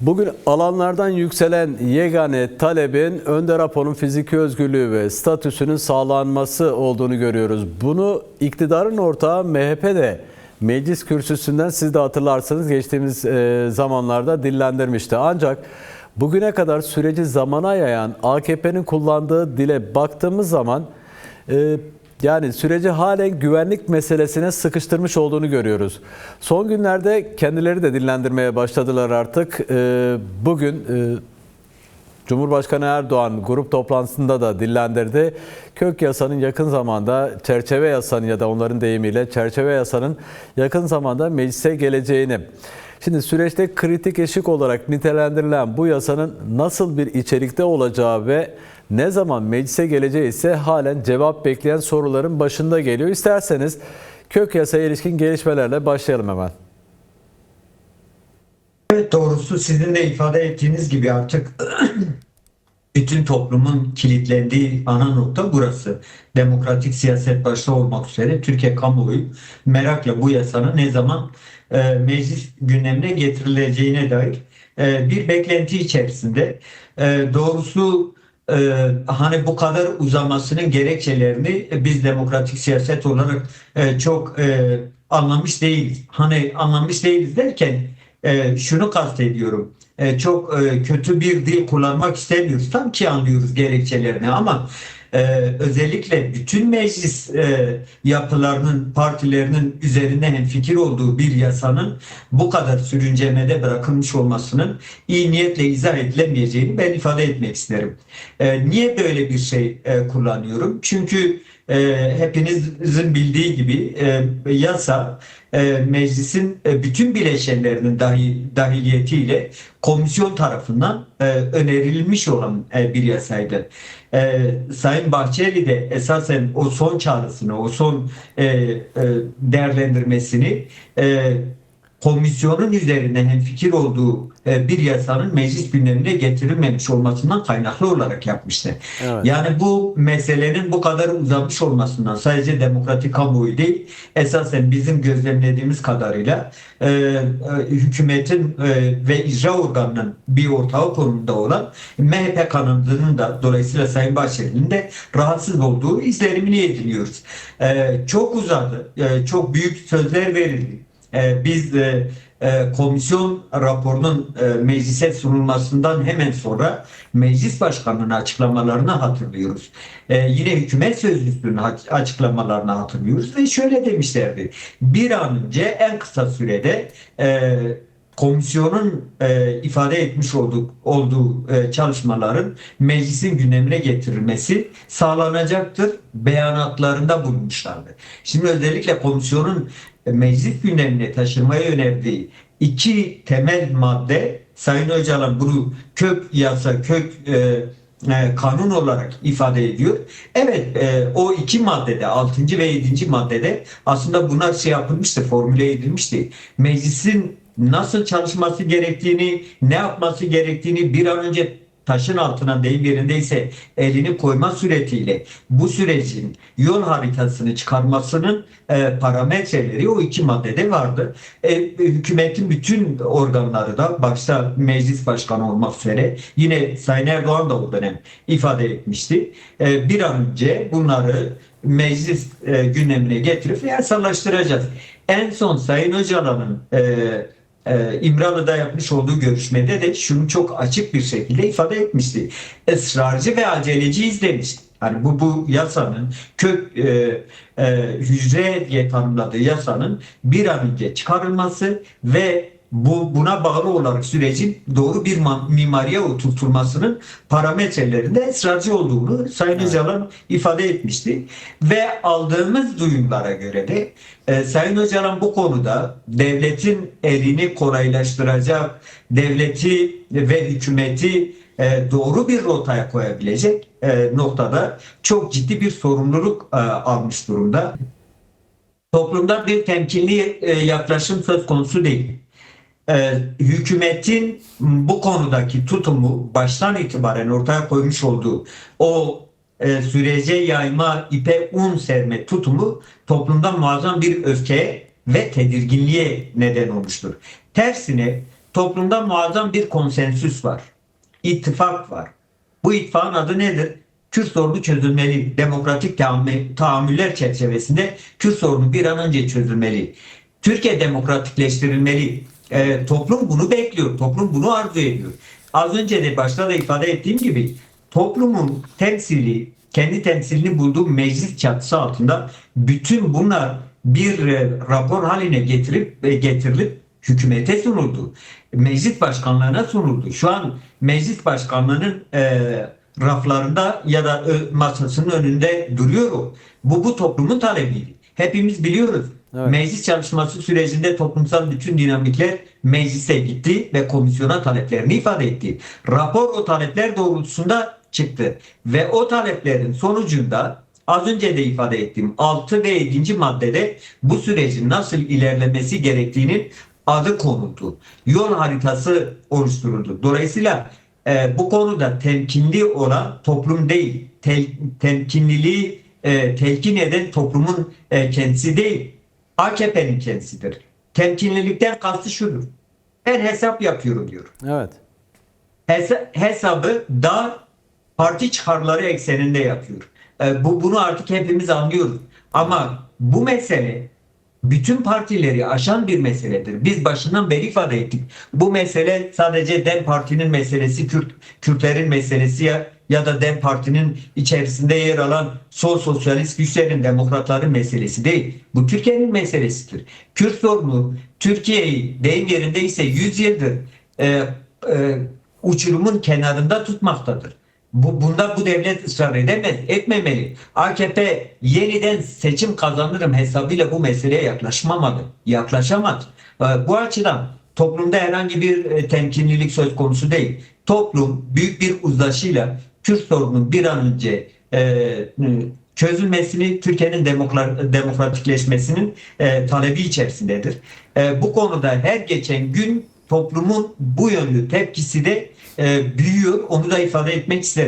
Bugün alanlardan yükselen yegane talebin Önder Apo'nun fiziki özgürlüğü ve statüsünün sağlanması olduğunu görüyoruz. Bunu iktidarın ortağı MHP de meclis kürsüsünden, siz de hatırlarsınız, geçtiğimiz zamanlarda dillendirmişti. Ancak bugüne kadar süreci zamana yayan AKP'nin kullandığı dile baktığımız zaman yani süreci halen güvenlik meselesine sıkıştırmış olduğunu görüyoruz. Son günlerde kendileri de dillendirmeye başladılar artık. Bugün Cumhurbaşkanı Erdoğan grup toplantısında da dillendirdi. Kök yasanın yakın zamanda, çerçeve yasanın ya da onların deyimiyle çerçeve yasanın yakın zamanda meclise geleceğini. Şimdi süreçte kritik eşik olarak nitelendirilen bu yasanın nasıl bir içerikte olacağı ve ne zaman meclise geleceği ise halen cevap bekleyen soruların başında geliyor. İsterseniz kök yasaya ilişkin gelişmelerle başlayalım hemen. Evet, doğrusu sizin de ifade ettiğiniz gibi artık bütün toplumun kilitlendiği ana nokta burası. Demokratik siyaset başta olmak üzere Türkiye kamuoyu merakla bu yasanın ne zaman meclis gündemine getirileceğine dair bir beklenti içerisinde. Doğrusu hani bu kadar uzamasının gerekçelerini biz demokratik siyaset olarak çok anlamış değiliz. Hani anlamış değiliz derken şunu kastediyorum. Çok kötü bir dil kullanmak istemiyoruz. Tam ki anlıyoruz gerekçelerini ama özellikle bütün meclis yapılarının, partilerinin üzerinde hemfikir olduğu bir yasanın bu kadar sürüncemede bırakılmış olmasının iyi niyetle izah edilemeyeceğini ben ifade etmek isterim. Niye böyle bir şey kullanıyorum? Çünkü hepinizin bildiği gibi yasa meclisin bütün bileşenlerinin dahiliyetiyle komisyon tarafından önerilmiş olan bir yasaydı. Sayın Bahçeli de esasen o son çağrısını, o son değerlendirmesini komisyonun üzerine hemfikir olduğu bir yasanın meclis gündemine getirilmemiş olmasından kaynaklı olarak yapmıştı. Evet. Yani bu meselenin bu kadar uzamış olmasından sadece demokratik kamuoyu değil, esasen bizim gözlemlediğimiz kadarıyla hükümetin ve icra organının bir ortağı konumunda olan MHP kanadının da dolayısıyla Sayın Bahçeli'nin de rahatsız olduğu izlenimini ediniyoruz. Çok uzadı, çok büyük sözler verildi. Biz komisyon raporunun meclise sunulmasından hemen sonra meclis başkanının açıklamalarını hatırlıyoruz. Yine hükümet sözcüsünün açıklamalarını hatırlıyoruz ve şöyle demişlerdi. Bir an önce en kısa sürede komisyonun ifade etmiş olduğu çalışmaların meclisin gündemine getirilmesi sağlanacaktır beyanatlarında bulunmuşlardı. Şimdi özellikle komisyonun meclis gündemine taşırmaya önerdiği iki temel madde, Sayın Öcalan bunu kök yasa, kanun olarak ifade ediyor. Evet, o iki maddede, 6. ve 7. maddede aslında buna şey yapılmıştı, formüle edilmişti. Meclisin nasıl çalışması gerektiğini, ne yapması gerektiğini bir an önce taşın altına, deyim yerindeyse, elini koyma suretiyle bu sürecin yol haritasını çıkarmasının parametreleri o iki maddede vardı. Hükümetin bütün organları da başta meclis başkanı olmak üzere yine Sayın Erdoğan da o dönem ifade etmişti. Bir an önce bunları meclis gündemine getirip yasallaştıracağız. En son Sayın Öcalan'ın İmralı'da yapmış olduğu görüşmede de şunu çok açık bir şekilde ifade etmişti. Israrcı ve aceleciyiz demişti. Yani bu yasanın hücre diye tanımladığı yasanın bir an önce çıkarılması ve buna bağlı olarak sürecin doğru bir mimariye oturtulmasının parametrelerinde ısrarcı olduğunu Sayın Öcalan ifade etmişti. Ve aldığımız duyumlara göre de Sayın Öcalan bu konuda devletin elini kolaylaştıracak, devleti ve hükümeti doğru bir rotaya koyabilecek noktada çok ciddi bir sorumluluk almış durumda. Toplumda bir temkinli yaklaşım söz konusu değil. Hükümetin bu konudaki tutumu baştan itibaren ortaya koymuş olduğu o sürece yayma, ipe un serme tutumu toplumda muazzam bir öfkeye ve tedirginliğe neden olmuştur. Tersine toplumda muazzam bir konsensüs var. İttifak var. Bu ittifakın adı nedir? Kürt sorunu çözülmeli. Demokratik tahammüller çerçevesinde Kürt sorunu bir an önce çözülmeli. Türkiye demokratikleştirilmeli. Toplum bunu bekliyor. Toplum bunu arzu ediyor. Az önce de başta da ifade ettiğim gibi toplumun temsili, kendi temsilini bulduğu meclis çatısı altında bütün bunlar bir rapor haline getirilip hükümete sunuldu. Meclis başkanlığına sunuldu. Şu an meclis başkanlığının raflarında ya da masasının önünde duruyor o. Bu toplumun talebiydi. Hepimiz biliyoruz. Evet. Meclis çalışması sürecinde toplumsal bütün dinamikler meclise gitti ve komisyona taleplerini ifade etti. Rapor o talepler doğrultusunda çıktı. Ve o taleplerin sonucunda az önce de ifade ettiğim 6 ve 7. maddede bu sürecin nasıl ilerlemesi gerektiğinin adı konuldu. Yol haritası oluşturuldu. Dolayısıyla bu konuda temkinli olan toplum değil, temkinliliği telkin eden toplumun kendisi değil, AKP'nin kendisidir. Temkinlilikten kastı şudur: ben hesap yapıyorum diyor. Evet. Hesabı da parti çıkarları ekseninde yapıyor. Bunu artık hepimiz anlıyoruz. Ama bu mesele bütün partileri aşan bir meseledir. Biz başından beri ifade ettik. Bu mesele sadece DEM Parti'nin meselesi, Kürtlerin meselesi ya da DEM Parti'nin içerisinde yer alan sol sosyalist güçlerin, demokratların meselesi değil. Bu Türkiye'nin meselesidir. Kürt sorunu Türkiye'yi deyim yerindeyse 100 yıldır uçurumun kenarında tutmaktadır. Bunda bu devlet ısrar etmemeli. AKP yeniden seçim kazanırım hesabıyla bu meseleye yaklaşamaz. Bu açıdan toplumda herhangi bir temkinlilik söz konusu değil. Toplum büyük bir uzlaşıyla Kürt sorunun bir an önce çözülmesini, Türkiye'nin demokratikleşmesinin talebi içerisindedir. Bu konuda her geçen gün toplumun bu yönlü tepkisi de büyüyor. Onu da ifade etmek isterim.